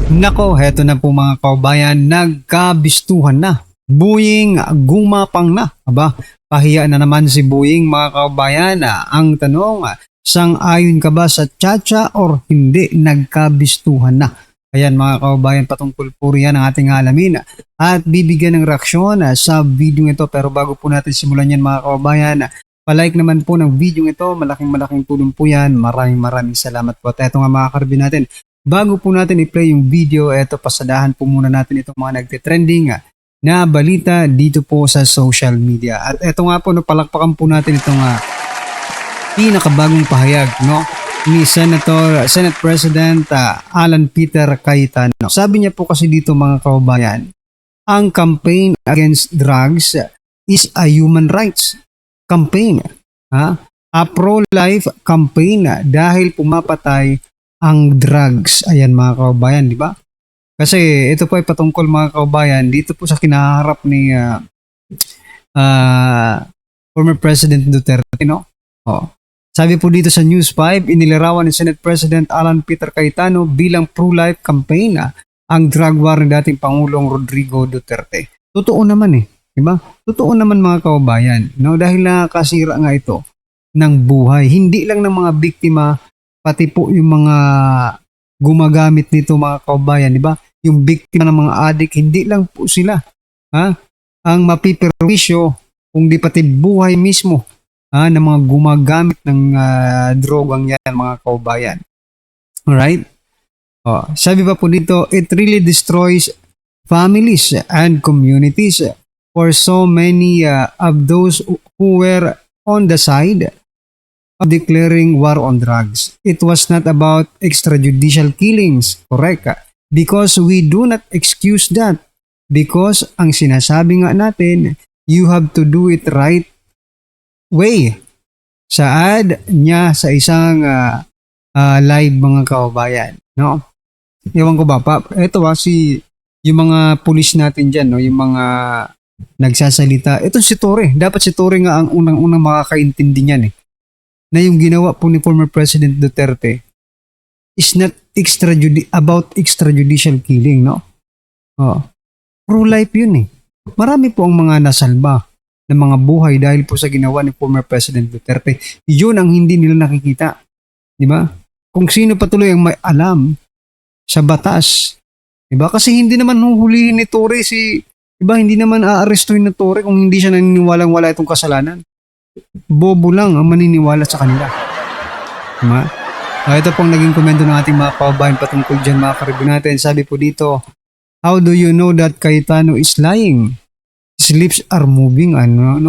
Nako, heto na po mga kaubayan, nagkabistuhan na. Buying gumapang na. Aba, pahiya na naman si Buying mga kaubayan. Ang tanong, sang-ayon ka ba sa tsa or hindi? Nagkabistuhan na. Ayan mga kaubayan, patungkol po riyan ang ating alamin at bibigyan ng reaksyon sa video ito. Pero bago po natin simulan yan mga kaubayan, palike naman po ng video ito. Malaking tulong po yan. Maraming salamat po. At eto nga mga karbi natin. Bago po natin i-play yung video, eto pasadahan po muna natin itong mga nagtitrending na balita dito po sa social media. At eto nga po, palakpakan po natin itong pinakabagong pahayag ni Senate President Alan Peter Cayetano. Sabi niya po kasi dito mga kaubayan, ang campaign against drugs is a human rights campaign. A pro-life campaign dahil pumapatay ang drugs. Ayan mga kaubayan, di ba? Kasi ito po ay patungkol mga kaubayan dito po sa kinaharap ni former President Duterte, no? Sabi po dito sa News 5, inilarawan ni Senate President Alan Peter Cayetano bilang pro-life campaign ang drug war ni dating Pangulong Rodrigo Duterte. Totoo naman di ba? Totoo naman mga kaubayan, no? Dahil nakakasira nga ito ng buhay, hindi lang ng mga biktima, pati po yung mga gumagamit nito mga kaubayan, di ba? Yung biktima ng mga adik, hindi lang po sila ang mapiperwisyo, kundi pati buhay mismo ng mga gumagamit ng drogang yan mga kaubayan. Alright? Sabi pa po dito, it really destroys families and communities for so many of those who were on the side of declaring war on drugs. It was not about extrajudicial killings, correct? Because we do not excuse that. Because ang sinasabi nga natin, you have to do it right way. Sa ad niya sa isang live mga kaubayan, no? Ewan ko ba, ito yung mga pulis natin dyan, no? Yung mga nagsasalita. Ito si Torre. Dapat si Torre nga ang unang makakaintindi niyan na yung ginawa po ni former President Duterte is not about extrajudicial killing, no? Pro-life yun Marami po ang mga nasalba ng mga buhay dahil po sa ginawa ni former President Duterte. Yun ang hindi nila nakikita. Di ba? Kung sino patuloy ang may alam sa batas. Di ba? Kasi hindi naman huhulihin ni Torre di ba? Hindi naman aarestuhin ni Torre kung hindi siya naniniwalang wala itong kasalanan. Bobo lang ang maniniwala sa kanila. Diba? Ito pong naging komento ng ating mga kaubayan patungkol dyan mga karibo natin. Sabi po dito, how do you know that Cayetano is lying? His lips are moving. No.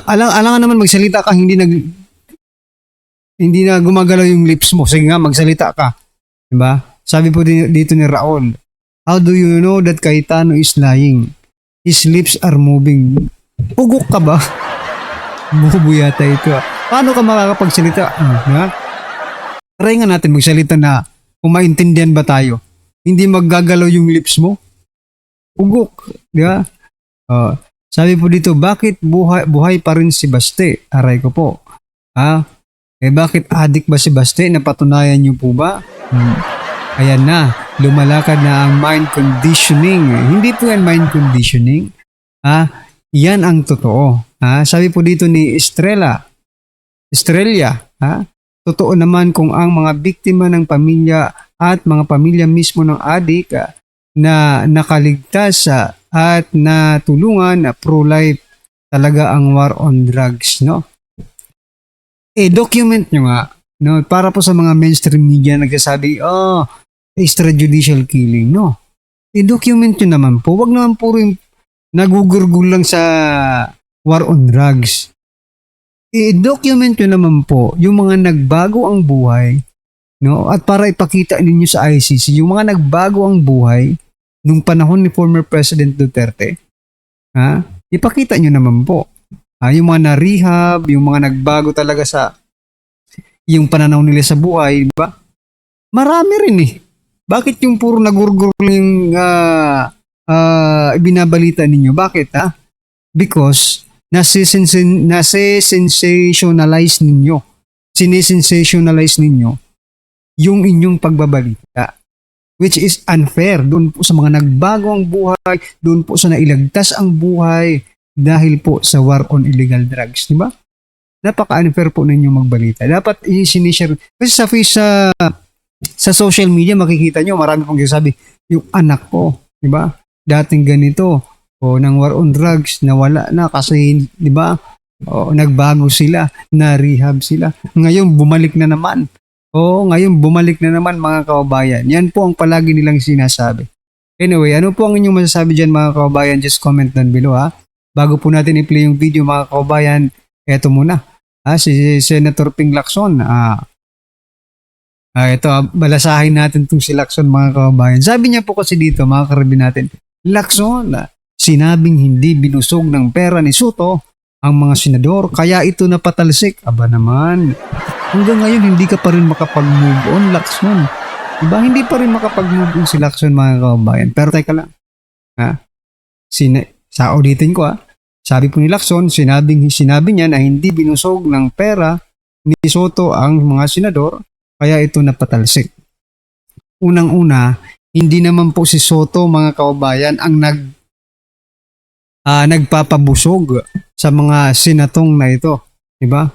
Alangan naman magsalita ka, hindi na gumagalaw yung lips mo. Sige nga, magsalita ka. Diba? Sabi po dito ni Raul, how do you know that Cayetano is lying? His lips are moving. Ugok ka ba? Bubo yata ito. Paano ka makakapagsalita? Try nga natin magsalita na kung maintindihan ba tayo. Hindi maggagalaw yung lips mo. Ugok. Di ba? Sabi po dito, bakit buhay pa rin si Baste? Aray ko po. Bakit adik ba si Baste? Napatunayan niyo po ba? Ayan na. Lumalakad na ang mind conditioning. Hindi po yan mind conditioning. Yan ang totoo. Sabi po dito ni Estrella, totoo naman kung ang mga biktima ng pamilya at mga pamilya mismo ng adik na nakaligtas at natulungan pro-life talaga ang war on drugs, no? Document nyo nga, no? Para po sa mga mainstream media nagsasabi, extrajudicial killing, no? Document nyo naman po. Wag naman puro yung nagugurgul lang sa war on drugs. I-document nyo naman po yung mga nagbago ang buhay, no? At para ipakita ninyo sa ICC, yung mga nagbago ang buhay nung panahon ni former President Duterte, ipakita nyo naman po. Yung mga na-rehab, yung mga nagbago talaga sa yung pananaw nila sa buhay, di ba? Marami rin Bakit yung puro nagurgur yung ibinabalita ninyo? Bakit Because nase-sensationalize ninyo. Sinesensationalize ninyo yung inyong pagbabalita. Which is unfair doon po sa mga nagbago ang buhay, doon po sa nailagtas ang buhay dahil po sa war on illegal drugs, di ba? Napaka-unfair po ninyong magbalita. Dapat i-sinishare. Kasi sa social media makikita nyo, marami pong sabi, yung anak ko, di ba? Dating ganito, o ng war on drugs, nawala na kasi, di ba? O, nagbago sila, na-rehab sila. Ngayon, bumalik na naman. Ngayon bumalik na naman mga kababayan. Yan po ang palagi nilang sinasabi. Anyway, ano po ang inyong masasabi dyan mga kababayan? Just comment down below ha. Bago po natin i-play yung video mga kababayan, eto muna. Si Senator Ping Lacson. Ito, balasahin natin itong si Lacson mga kababayan. Sabi niya po kasi dito mga karabin natin, Lacson, sinabing hindi binusog ng pera ni Soto ang mga senador, kaya ito napatalsik. Aba naman, hanggang ngayon hindi ka pa rin makapag-move on, Lacson. Diba? Hindi pa rin makapag-move on si Lacson mga kababayan. Pero teka lang. Sa auditin ko sabi po ni Lacson, sinabi niya na hindi binusog ng pera ni Soto ang mga senador, kaya ito napatalsik. Unang-una, hindi naman po si Soto mga kababayan ang nagpapabusog sa mga senatong na ito. Diba?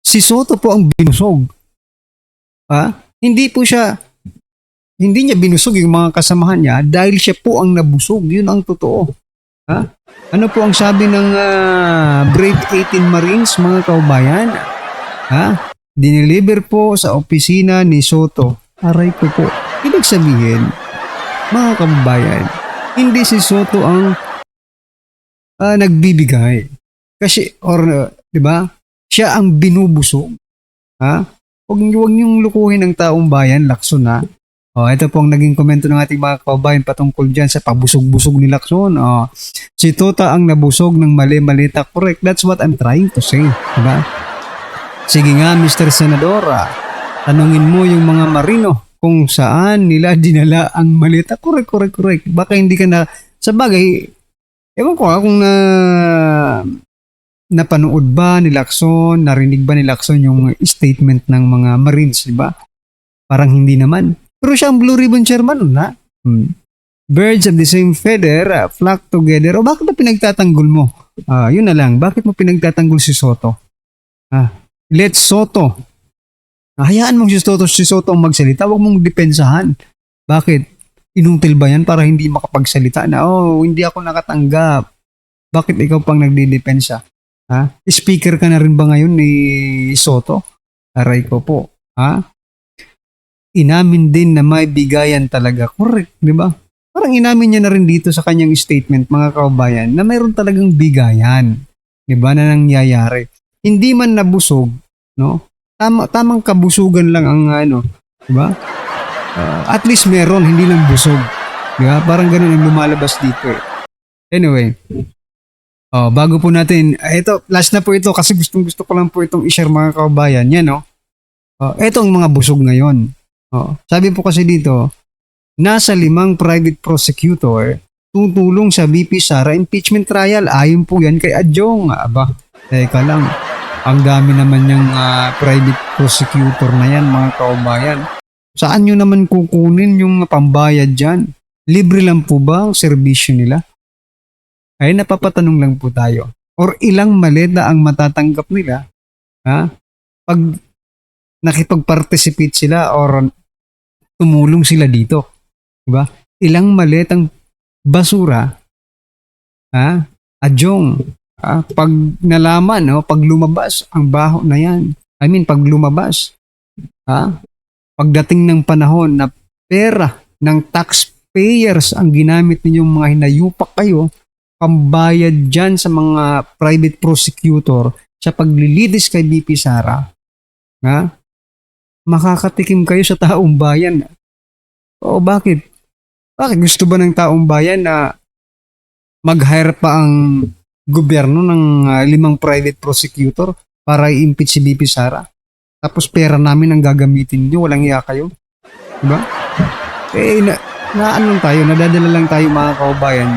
Si Soto po ang binusog. Hindi niya binusog yung mga kasamahan niya dahil siya po ang nabusog. Yun ang totoo. Ano po ang sabi ng Brave 18 Marines mga kababayan? Dineliver po sa opisina ni Soto. Aray ko po. Ibig sabihin, mga kababayan, hindi si Soto ang nagbibigay. Kasi, di ba? Siya ang binubusog. Huwag niyong lukuhin ang taong bayan, Lacson ito po ang naging komento ng ating mga kababayan patungkol dyan sa pabusog-busog ni Lacson. Si Tota ang nabusog ng mali-malita. Correct. That's what I'm trying to say. Diba? Sige nga, Mr. Senadora, tanungin mo yung mga marino kung saan nila dinala ang malita. Correct. Baka hindi ka na, sa bagay, ewan ko kung napanood ba ni Lacson, narinig ba ni Lacson yung statement ng mga Marines, di ba? Parang hindi naman. Pero siya ang Blue Ribbon Chairman, Birds of the same feather flock together. O bakit ba pinagtatanggol mo? Yun na lang. Bakit mo pinagtatanggol si Soto? Let Soto. Hayaan mong si Soto ang magsalita. Huwag mong depensahan. Bakit? Inutil ba yan para hindi makapagsalita na, hindi ako nakatanggap. Bakit ikaw pang nagdidepensa? Speaker ka na rin ba ngayon ni Soto? Aray ko po. Inamin din na may bigayan talaga. Correct, di ba? Parang inamin niya na rin dito sa kanyang statement, mga kababayan, na mayroon talagang bigayan, di ba, na nangyayari. Hindi man nabusog, no? Tamang kabusugan lang ang di ba? At least meron, hindi lang busog. Di ba? Parang ganun ang lumalabas dito. Anyway, bago po natin, ito, last na po ito kasi gusto ko lang po itong i-share mga kababayan. Yan, no? Ito ang mga busog ngayon. Sabi po kasi dito, nasa 5 private prosecutor tutulong sa VP Sara impeachment trial. Ayon po yan kay Adjong. Aba, teka lang. Ang dami naman yung private prosecutor na yan, mga kababayan. Saan nyo naman kukunin yung pambayad dyan? Libre lang po ba ang serbisyo nila? Ay, napapatanong lang po tayo. Or ilang maleta ang matatanggap nila pag nakipag-participate sila or tumulong sila dito. Diba? Ilang maletang basura, Adjong, pag nalaman, pag lumabas, ang baho na yan. Pag lumabas, pagdating ng panahon na pera ng taxpayers ang ginamit ninyong mga hinayupak kayo, pambayad dyan sa mga private prosecutor sa paglilitis kay BP Sara, makakatikim kayo sa taong bayan. Bakit? Bakit gusto ba ng taong bayan na mag-hire pa ang gobyerno ng 5 private prosecutor para i-impeach si BP Sara? Tapos pera namin ang gagamitin niyo, walang iya kayo. Diba? Nadadala lang tayo mga kababayan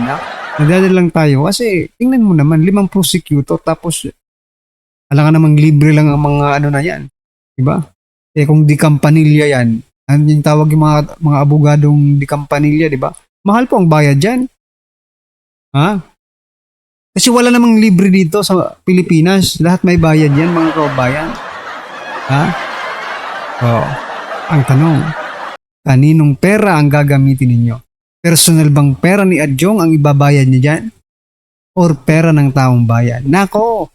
nadadala lang tayo kasi tingnan mo naman, 5 prosecutor tapos alam ka namang libre lang ang mga na yan. Diba? Kung di kampanilya yan, Ano yung tawag yung mga abogadong di kampanilya, di ba? Mahal po ang bayad dyan. Ha? Kasi wala namang libre dito sa Pilipinas. Lahat may bayad yan, mga kababayan. Ha? Oo. Ang tanong, kaninong pera ang gagamitin ninyo? Personal bang pera ni Adjong ang ibabayad niya dyan? Or pera ng taong bayan? Nako!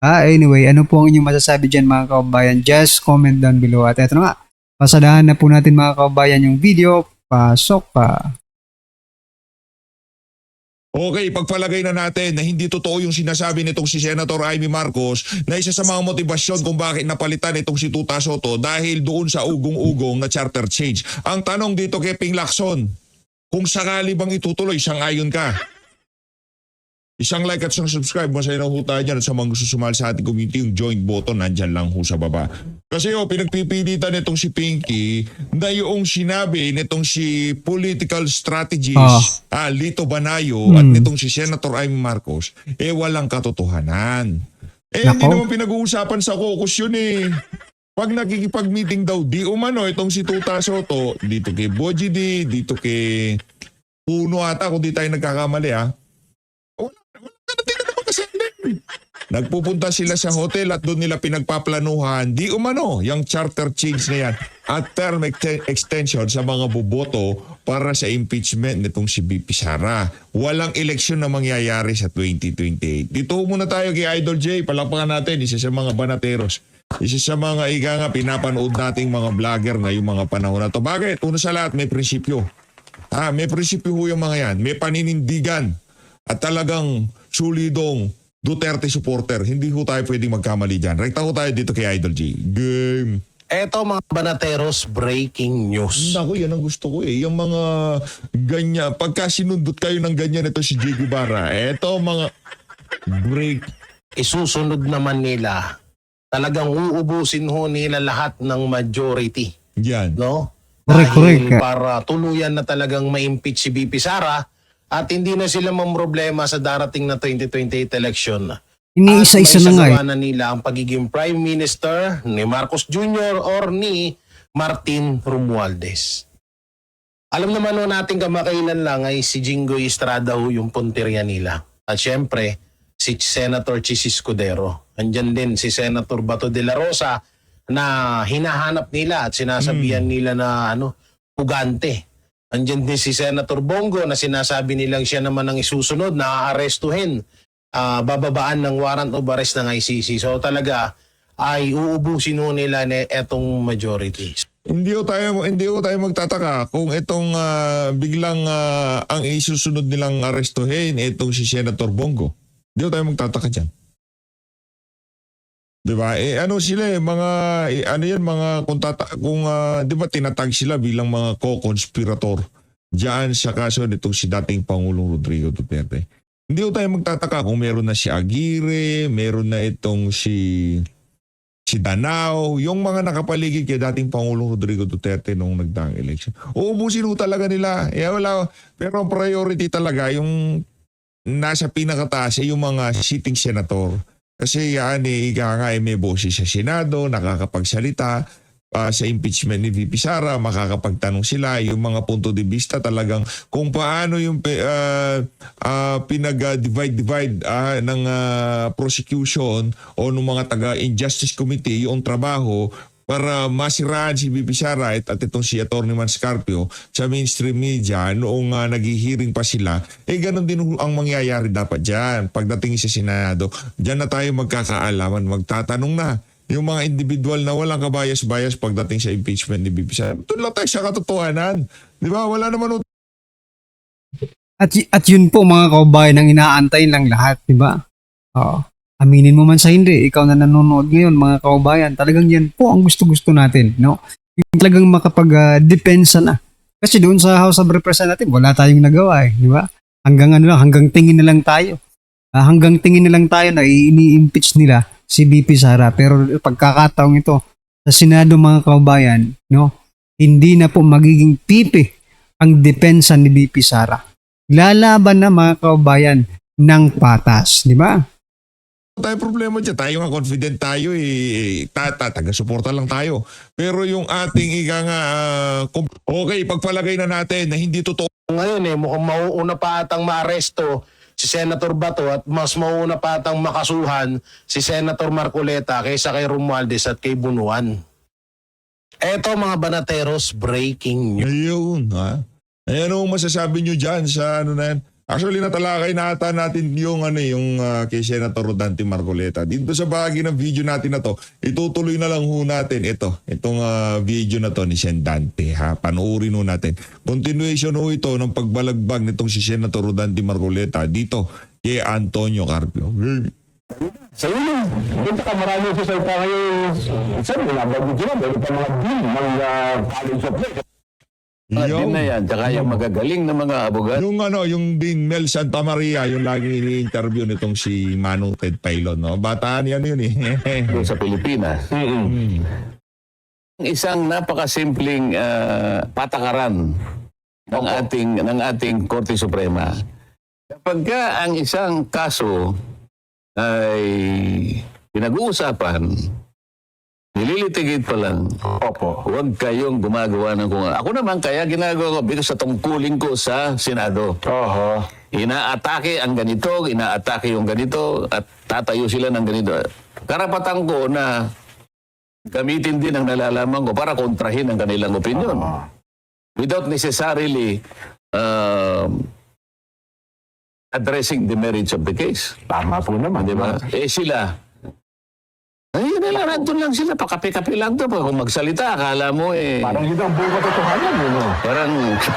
Anyway, ano po ang inyong masasabi dyan, mga kababayan? Just comment down below. At eto na nga, pasadahan na po natin, mga kababayan, yung video. Pasok pa. Okay, pagpalagay na natin na hindi totoo yung sinasabi nitong si Senator Amy Marcos na isa sa mga motibasyon kung bakit napalitan itong si Tuta Soto dahil doon sa ugong-ugong na charter change. Ang tanong dito kay Ping Lacson, kung sakali bang itutuloy, sang-ayon ka? Isang like at isang subscribe, masaya na ho tayo dyan at sa mga gusto sumali sa ating community, yung joint button, nandyan lang ho sa baba. Kasi pinagpipilitan nitong si Pinky na yung sinabi nitong si political strategist Lito Banayo at nitong si Senator Amy Marcos, walang katotohanan. Hindi naman pinag-uusapan sa caucus yun eh. Pag nakikipag-meeting daw, di umano itong si Tuta Soto, dito kay Boji D, dito kay Puno ata, kung di tayo nagkakamali nagpupunta sila sa hotel at doon nila pinagpaplanuhan di umano yung charter change na yan at term extension sa mga boboto para sa impeachment nitong si BP Sara. Walang eleksyon na mangyayari sa 2028. Dito muna tayo kay Idol J. Palakpakan natin, isa sa mga banateros. Isa sa mga nga pinapanood nating mga vlogger na yung mga panahon na to. Bakit? Una sa lahat, may prinsipyo. May prinsipyo ho yung mga yan. May paninindigan at talagang solidong Duterte supporter. Hindi ho tayo pwedeng magkamali dyan. Rekta ho tayo dito kay Idol G. Game. Eto mga banateros, breaking news. Naku, yan ang gusto ko eh. Yung mga ganyan, pagka sinundot kayo ng ganyan, ito si J. Guevara. Eto mga break. Isusunod naman nila, talagang uubusin ho nila lahat ng majority. Yan. No? Correct. Para tuluyan na talagang ma-impeach si BP Sara at hindi na sila mamroblema sa darating na 2028 election. Iniisa-isa na nga At na nila ang pagiging Prime Minister ni Marcos Jr. or ni Martin Romualdez. Alam naman ho natin kamakailan lang ay si Jinggoy Estrada ho yung punteriya nila. At syempre, si Senator Chis Escudero. Andyan din si Senator Bato de la Rosa na hinahanap nila at sinasabihan nila na pugante. Andyan din si Senator Bongo na sinasabi nilang siya naman ang isusunod na aarestuhin. Bababaan ng warrant of arrest ng ICC. So talaga ay uubusin ho nila etong majority. Hindi ko tayo magtataka kung itong biglang ang isusunod nilang arestuhin itong si Senator Bongo. Hindi ko tayo magtataka dyan. Diba? Sila di ba tinatag sila bilang mga co-conspirator diyan sa kaso nitong si dating Pangulong Rodrigo Duterte. Hindi ko tayo magtataka kung meron na si Aguirre, meron na itong si Danao, yung mga nakapaligid kay dating Pangulong Rodrigo Duterte nung nagdaang election. Uubusin ho talaga nila. Pero ang priority talaga yung nasa pinakataas yung mga sitting senator. Kasi may boses sa Senado, nakakapagsalita sa impeachment ni VP Sara, makakapagtanong sila yung mga punto de vista talagang kung paano yung pinag-divide ng prosecution o ng mga taga-Injustice Committee yung trabaho para masiraan si VP Sara at itong si Atty. Manscarpio sa mainstream media noong naghihiring pa sila, ganun din ang mangyayari dapat dyan. Pagdating sa Senado, dyan na tayo magkakaalaman, magtatanong na yung mga individual na walang kabayas-bayas pagdating sa impeachment ni VP Sara. Doon lang tayo sa katotohanan. Di ba? Wala naman. At yun po, mga kababayan, ang inaantay lang lahat, di ba? Oo. Aminin mo man sa hindi, ikaw na nanonood ngayon, mga kababayan, talagang yan po ang gusto-gusto natin, no? Yung talagang makapag-depensa na. Kasi doon sa House of Representatives, wala tayong nagawa di ba? Hanggang tingin na lang tayo. Hanggang tingin na lang tayo na ini-impeach nila si BP Sara. Pero pagkakataong ito, sa Senado, mga kababayan, no? Hindi na po magiging pipi ang depensa ni BP Sara. Lalaban na, mga kababayan, ng patas, di ba? tayo problema dyan. Tayo nga confident tayo taga-suporta lang tayo. Pero yung ating okay, pagpalagay na natin na hindi totoo Ngayon mukhang mauuna pa atang maaresto si Senator Bato at mas mauuna pa atang makasuhan si Senator Marcoleta kaysa kay Romualdez at kay Bunuan. Eto mga banateros, breaking news. Ayun, ha? Ayan ang masasabi nyo dyan sa ano na yan. Actually, natalakay na ata natin yung kay Senator Rodante Marcoleta. Dito sa bahagi ng video natin na to, itutuloy na lang ho natin itong video na to ni Sen Dante, ha? Panoorin ho natin. Continuation ho ito ng pagbalagbag nitong si Senator Rodante Marcoleta dito kay Antonio Carpio. Sa iyo, punta ka marami sa salita ngayon. Sir, binabagod sila. Meron pa mga dean ng College of Law. Din na yan, tsaka yung magagaling na mga abogado. Yung Dean Mel Santa Maria, yung laging ini-interview nitong si Manong Ted Pailon, no? Bataan yan yun eh. Doon sa Pilipinas. Isang napakasimpleng patakaran ng ating Korte Suprema. Kapag ang isang kaso ay pinag-uusapan, nililitigate pa lang. Opo. Huwag kayong gumagawa ng kung ano. Ako naman kaya ginagawa ko because sa tungkulin ko sa Senado. Oho. Inaatake ang ganito, inaatake yung ganito, at tatayo sila ng ganito. Karapatan ko na gamitin din ang nalalaman ko para kontrahin ang kanilang opinion. Without necessarily addressing the merits of the case. Tama po naman. Di ba? Sila, ayun na lang, nandun lang sila, pakape-kape lang to. Kung magsalita, akala mo Parang hindi ang buong katotohanan,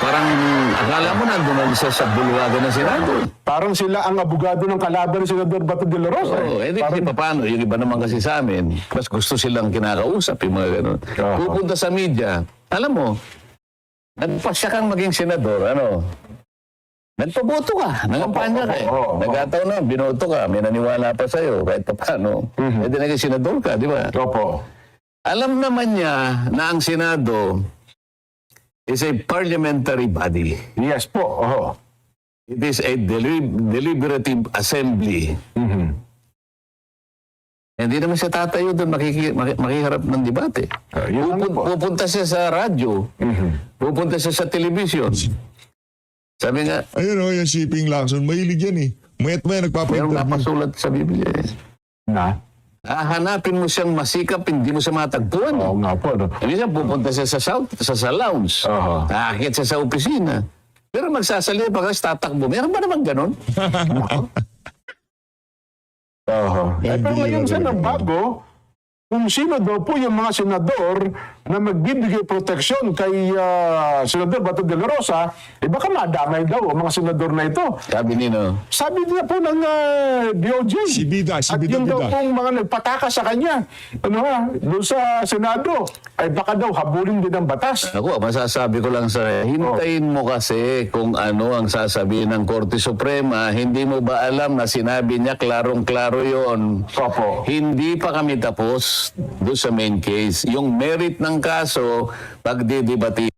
Parang akala mo nandun lang siya sa bulwagan ng Senado. Parang sila ang abogado ng kalaban ni Senador Bato de la Rosa. Hindi kasi paano, yung iba naman kasi sa amin, mas gusto silang kinakausap, yung mga ganun. Pupunta sa media, alam mo, nagpasya kang maging senador, nagpaboto ka, nangampanya ka Nagkataon na, binoto ka, may naniwala pa sa'yo, kahit pa paano. Hindi naging senador ka, di ba? Opo. Alam naman niya na ang Senado is a parliamentary body. Yes po. Oho. It is a deliberative assembly. Hindi naman siya tatayo doon makiharap ng debate. Yun lang po. Pupunta siya sa radyo, pupunta siya sa television. Sabi nga, Ayun yung si Ping Lacson, mahilig yan eh. Mayat-maya mayroong nagpapa-interview. napasulat sa Biblia. Na? Hahanapin mo siyang masikap, hindi mo siya matagpuan. Oo nga po. Hindi siya pupunta siya sa lounge. Nakakit siya sa opisina. Pero magsasalita pag tatakbo. Meron ba naman ganun? Oho. Pero ngayon sa nagbago, kung sino daw po yung mga senador na magbibigay proteksyon kay Senador Bato de la Rosa, baka madamay daw ang mga senador na ito. Sabi nino. Sabi nila po ng DOJ. Si Bida. At yung daw pong mga nagpataka sa kanya, doon sa Senado, ay baka daw habulin din ang batas. Ako, masasabi ko lang sa hintayin mo kasi kung ano ang sasabihin ng Korte Suprema. Hindi mo ba alam na sinabi niya klarong-klaro yon? Opo. Hindi pa kami tapos doon sa main case. Yung merit ng kaso, pagdidebati.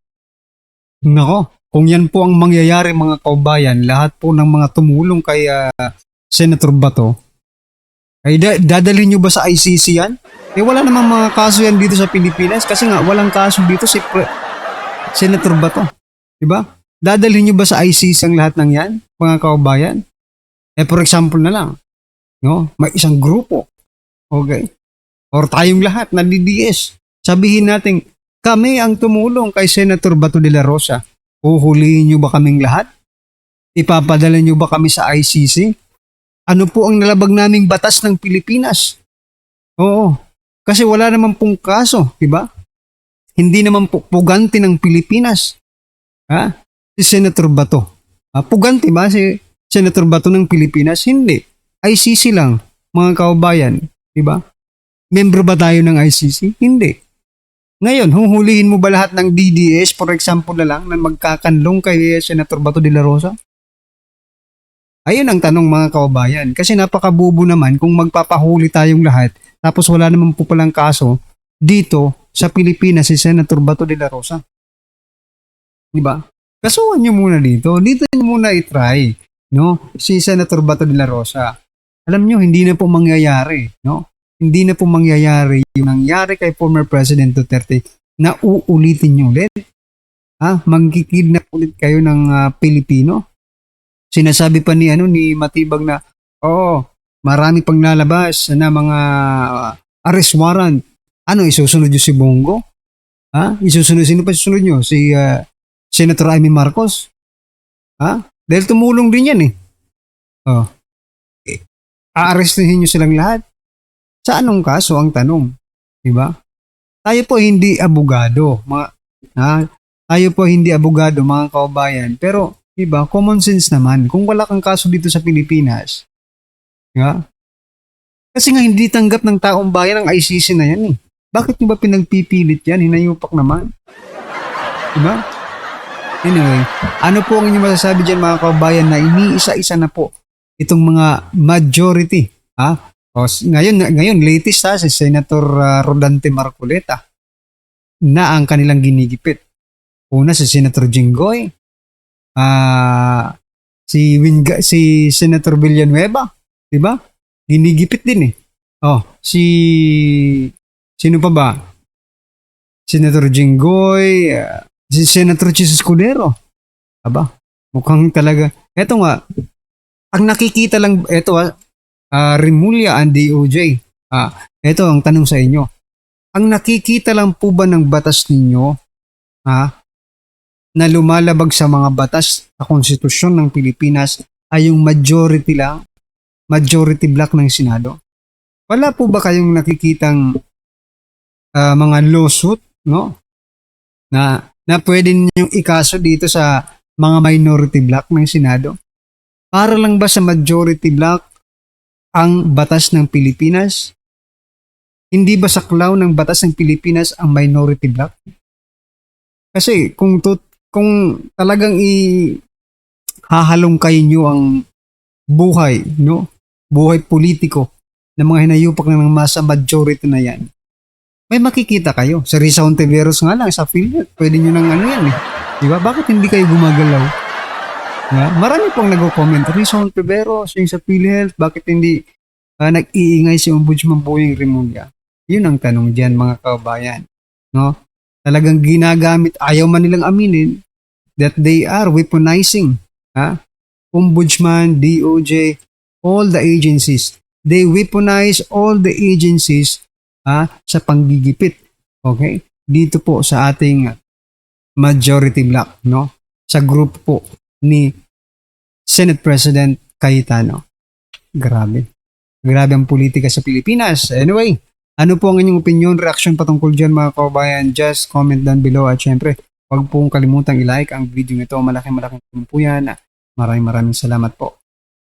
Nako, kung yan po ang mangyayari mga kaubayan, lahat po ng mga tumulong kay Senator Bato, ay dadalhin nyo ba sa ICC yan? Wala namang mga kaso yan dito sa Pilipinas kasi nga walang kaso dito si Senator Bato. Diba? Dadalhin nyo ba sa ICC ang lahat ng yan, mga kaubayan? For example na lang, may isang grupo, okay? Or tayong lahat na DDS. Sabihin natin, kami ang tumulong kay Senator Bato de la Rosa. Uhulihin nyo ba kaming lahat? Ipapadala nyo ba kami sa ICC? Ano po ang nalabag naming batas ng Pilipinas? Oo. Kasi wala naman pong kaso, diba? Hindi naman po pugante ng Pilipinas. Si Senator Bato. Pugante ba si Senator Bato ng Pilipinas? Hindi. ICC lang, mga kaubayan. Diba? Membro ba tayo ng ICC? Hindi. Ngayon, huhulihin mo ba lahat ng DDS, for example na lang, na magkakanlong kay Senator Bato de la Rosa? Ayun ang tanong mga kaubayan. Kasi napakabubo naman kung magpapahuli tayong lahat, tapos wala naman po palang kaso dito sa Pilipinas si Senator Bato de la Rosa. Diba? Kasuhan nyo muna dito. Dito nyo muna i-try, si Senator Bato de la Rosa. alam nyo, hindi na po mangyayari, no? Hindi na po mangyayari yung nangyari kay former President Duterte na uulitin nyo ulit. Magkikidnap ulit kayo ng Pilipino. Sinasabi pa ni Matibag na, marami pang lalabas na mga arrest warrant. Isusunod nyo si Bongo? Sino pa susunod nyo? Si Senator Amy Marcos? Dahil tumulong din yan Aarestuhin nyo silang lahat. Sa anong kaso ang tanong? Diba? Tayo po hindi abogado. Tayo po hindi abogado, mga kababayan. Pero, diba, common sense naman. Kung wala kang kaso dito sa Pilipinas, diba? Kasi nga hindi tanggap ng taong bayan ang ICC na yan Bakit nyo ba pinagpipilit yan? Hinayupak naman. Diba? Anyway, ano po ang inyong masasabi dyan, mga kababayan, na iniisa-isa na po itong mga majority. Ngayon latest si Senator Rodante Marcoleta na ang kanilang ginigipit. Una si Senator Jinggoy, si Senator Villanueva, 'di ba? Ginigipit din sino pa ba? Senator Jinggoy, si Senator Chis Escudero. Mukhang talaga. Eto nga, ang nakikita lang, Remulla and DOJ. Eto ang tanong sa inyo. Ang nakikita lang po ba ng batas ninyo, na lumalabag sa mga batas sa konstitusyon ng Pilipinas ay yung majority block ng Senado? Wala po ba kayong nakikitang mga lawsuit, no? Na pwede ninyong ikaso dito sa mga minority block ng Senado? Para lang ba sa majority block ang batas ng Pilipinas? Hindi ba saklaw ng batas ng Pilipinas ang minority block? Kasi kung talagang hahalongkayin nyo ang buhay, no? Buhay politiko ng mga hinayupak na ng masa majority na yan, may makikita kayo. Sa Risa Hontiveros nga lang, sa PhilHealth, pwede nyo ng Di ba? Bakit hindi kayo gumagalaw? Marami pong nag-comment. Risa Hontiveros, yung sa PhilHealth, bakit hindi nag-iingay si Ombudsman Boying Remulla? Yun ang tanong dyan, mga kababayan. No? Talagang ginagamit, ayaw man nilang aminin that they are weaponizing Ombudsman, DOJ, all the agencies. They weaponize all the agencies sa panggigipit. Okay? Dito po sa ating majority block, no? Sa group po ni Senate President Cayetano. Grabe ang politika sa Pilipinas. Anyway, ano po ang inyong opinion, reaction patungkol dyan, mga kababayan? Just comment down below. At syempre, huwag pong kalimutang i-like ang video nito. Malaking tulong po yan. Maraming salamat po.